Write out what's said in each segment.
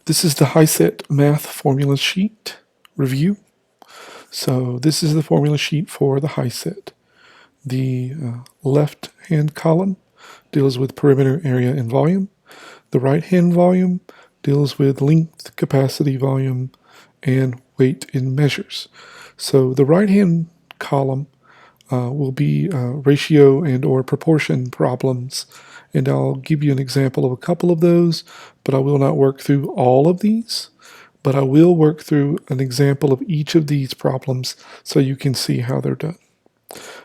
This is the HiSET math formula sheet review. So this is the formula sheet for the HiSET. The left-hand column deals with perimeter, area, and volume. The right-hand volume deals with length, capacity, volume, and weight in measures. So the right-hand column will be ratio and or proportion problems, and I'll give you an example of a couple of those, but I will not work through all of these, but I will work through an example of each of these problems so you can see how they're done.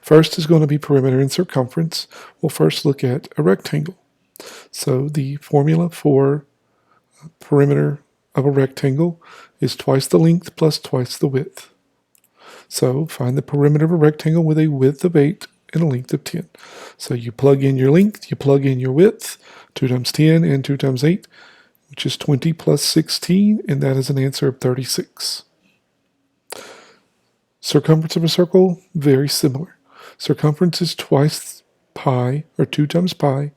First is going to be perimeter and circumference. We'll first look at a rectangle. So the formula for perimeter of a rectangle is twice the length plus twice the width. So find the perimeter of a rectangle with a width of 8 and a length of 10. So you plug in your length, you plug in your width, 2 times 10 and 2 times 8, which is 20 plus 16, and that is an answer of 36. Circumference of a circle, very similar. Circumference is twice pi, or 2 times pi,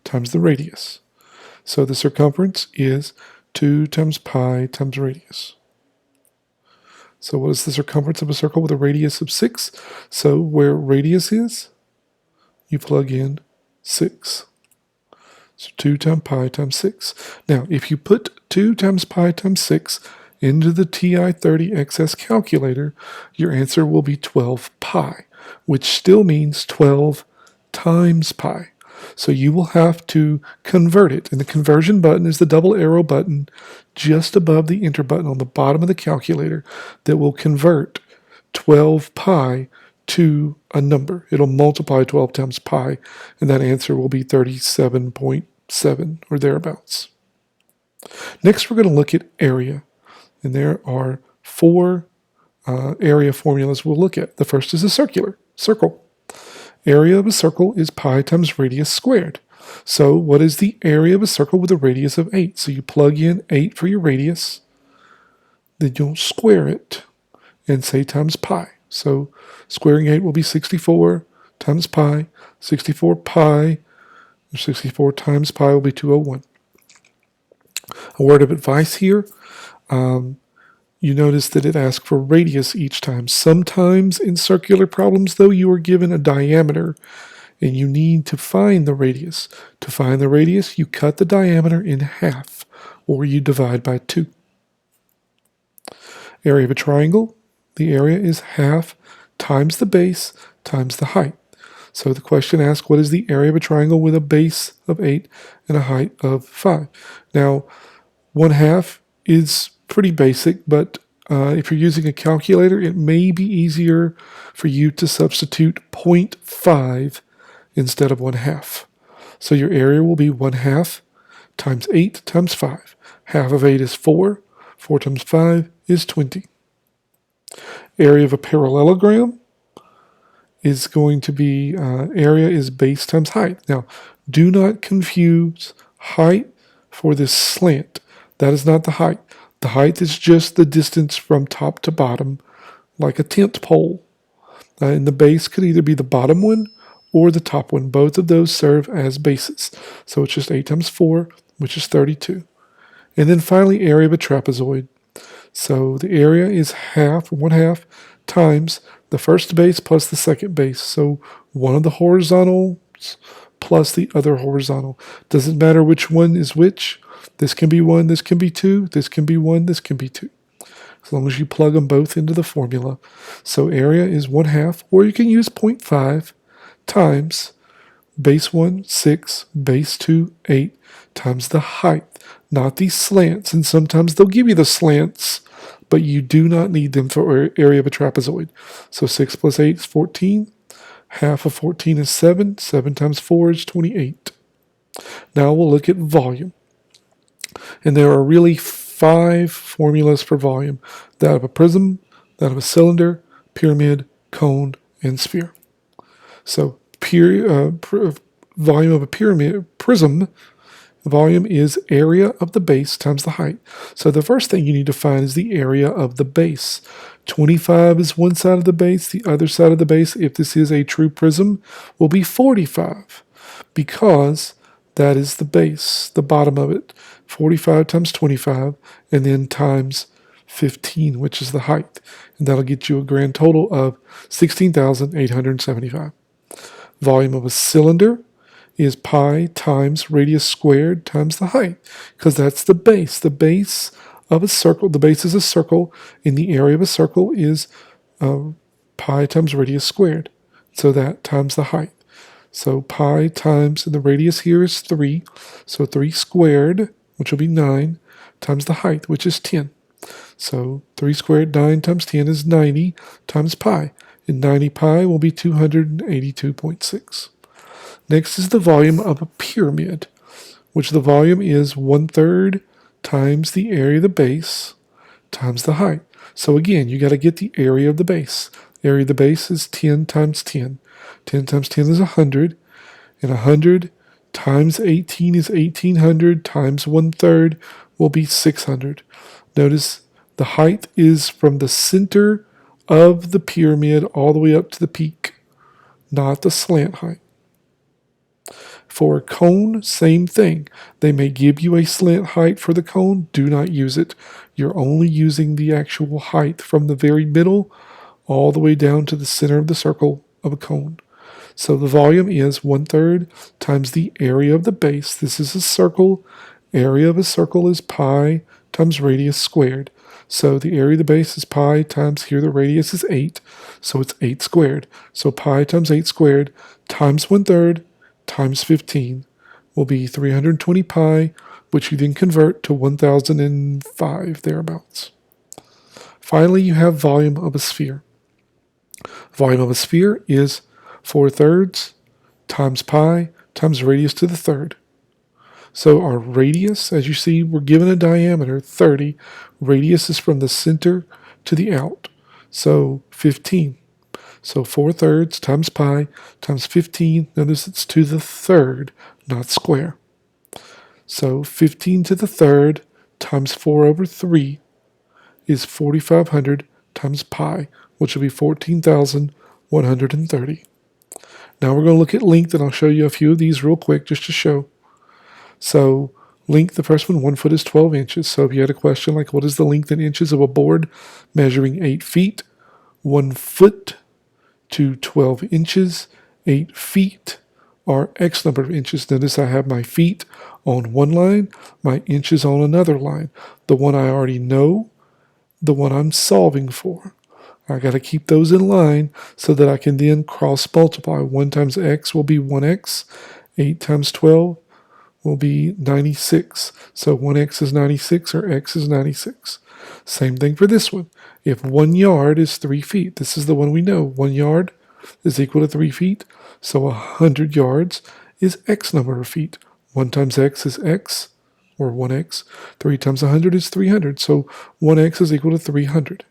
times the radius. So the circumference is 2 times pi times radius. So what is the circumference of a circle with a radius of 6? So where radius is, you plug in 6. So 2 times pi times 6. Now, if you put 2 times pi times 6 into the TI-30XS calculator, your answer will be 12 pi, which still means 12 times pi. So you will have to convert it, and the conversion button is the double arrow button just above the enter button on the bottom of the calculator that will convert 12 pi to a number. It'll multiply 12 times pi, and that answer will be 37.7 or thereabouts. Next, we're going to look at area, and there are 4 area formulas we'll look at. The first is a circle. Area of a circle is pi times radius squared. So what is the area of a circle with a radius of 8? So you plug in 8 for your radius, then you'll square it and say times pi. So squaring 8 will be 64 times pi. 64 pi, or 64 times pi will be 201. A word of advice here. You notice that it asks for radius each time. Sometimes in circular problems, though, you are given a diameter and you need to find the radius. To find the radius, you cut the diameter in half or you divide by 2. Area of a triangle, the area is half times the base times the height. So the question asks, what is the area of a triangle with a base of 8 and a height of 5? Now, 1/2 is pretty basic, but if you're using a calculator, it may be easier for you to substitute 0.5 instead of 1/2. So your area will be 1/2 times 8 times 5. Half of 8 is 4. 4 times 5 is 20. Area of a parallelogram is going to be, area is base times height. Now, do not confuse height for this slant. That is not the height. The height is just the distance from top to bottom, like a tent pole. And the base could either be the bottom one or the top one. Both of those serve as bases. So it's just 8 times 4, which is 32. And then finally, area of a trapezoid. So the area is 1/2 times the first base plus the second base. So one of the horizontals plus the other horizontal. Doesn't matter which one is which. This can be 1, this can be 2, this can be 1, this can be 2. As long as you plug them both into the formula. So area is 1/2, or you can use 0.5 times base 1, 6, base 2, 8, times the height, not these slants. And sometimes they'll give you the slants, but you do not need them for area of a trapezoid. So 6 plus 8 is 14. Half of 14 is 7. 7 times 4 is 28. Now we'll look at volume. And there are really 5 formulas for volume: that of a prism, that of a cylinder, pyramid, cone, and sphere. So volume of a prism, volume is area of the base times the height. So the first thing you need to find is the area of the base. 25 is one side of the base. The other side of the base, if this is a true prism, will be 45, because That is the base, the bottom of it. 45 times 25, and then times 15, which is the height. And that'll get you a grand total of 16,875. Volume of a cylinder is pi times radius squared times the height, because that's the base. The base of a circle, the base is a circle, and the area of a circle is pi times radius squared. So that times the height. So pi times, and the radius here is 3, so 3 squared, which will be 9, times the height, which is 10. So 3 squared, 9 times 10 is 90 times pi, and 90 pi will be 282.6. Next is the volume of a pyramid, which the volume is 1/3 times the area of the base times the height. So again, you got to get the area of the base. The area of the base is 10 times 10. 10 times 10 is 100, and 100 times 18 is 1800 times 1/3 will be 600. Notice the height is from the center of the pyramid all the way up to the peak, not the slant height. For a cone, same thing. They may give you a slant height for the cone. Do not use it. You're only using the actual height from the very middle all the way down to the center of the circle of a cone. So the volume is 1/3 times the area of the base. This is a circle. Area of a circle is pi times radius squared. So the area of the base is pi times, here the radius is 8, so it's 8 squared. So pi times 8 squared times 1/3 times 15 will be 320 pi, which you then convert to 1005 thereabouts. Finally, you have volume of a sphere. Volume of a sphere is 4/3 times pi times radius to the third. So our radius, as you see, we're given a diameter, 30. Radius is from the center to the out, so 15. So 4/3 times pi times 15. Notice it's to the third, not square. So 15 to the third times 4/3 is 4,500 times pi, which will be 14,130. Now we're going to look at length, and I'll show you a few of these real quick just to show. So length, the first one, 1 foot is 12 inches. So if you had a question like, what is the length in inches of a board measuring 8 feet? 1 foot to 12 inches. 8 feet are X number of inches. Notice I have my feet on one line, my inches on another line. The one I already know, the one I'm solving for. I got to keep those in line so that I can then cross multiply. 1 times X will be 1X. 8 times 12 will be 96. So 1X is 96, or X is 96. Same thing for this one. If 1 yard is 3 feet, this is the one we know. 1 yard is equal to 3 feet. So 100 yards is X number of feet. 1 times X is X, or 1X. 3 times 100 is 300. So 1X is equal to 300.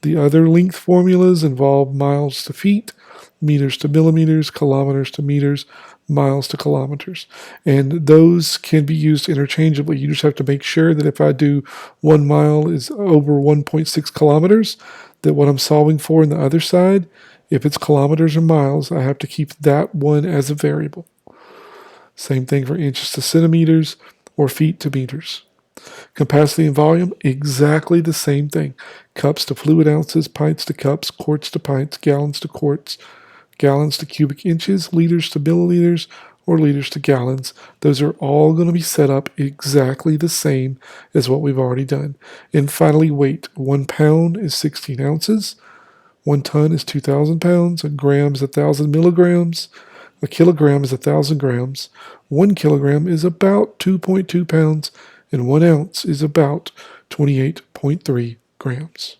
The other length formulas involve miles to feet, meters to millimeters, kilometers to meters, miles to kilometers. And those can be used interchangeably. You just have to make sure that if I do 1 mile is over 1.6 kilometers, that what I'm solving for in the other side, if it's kilometers or miles, I have to keep that one as a variable. Same thing for inches to centimeters or feet to meters. Capacity and volume, exactly the same thing. Cups to fluid ounces, pints to cups, quarts to pints, gallons to quarts, gallons to cubic inches, liters to milliliters, or liters to gallons. Those are all going to be set up exactly the same as what we've already done. And finally, weight. 1 pound is 16 ounces. 1 ton is 2,000 pounds. A gram is 1,000 milligrams. A kilogram is 1,000 grams. 1 kilogram is about 2.2 pounds. And 1 ounce is about 28.3 grams.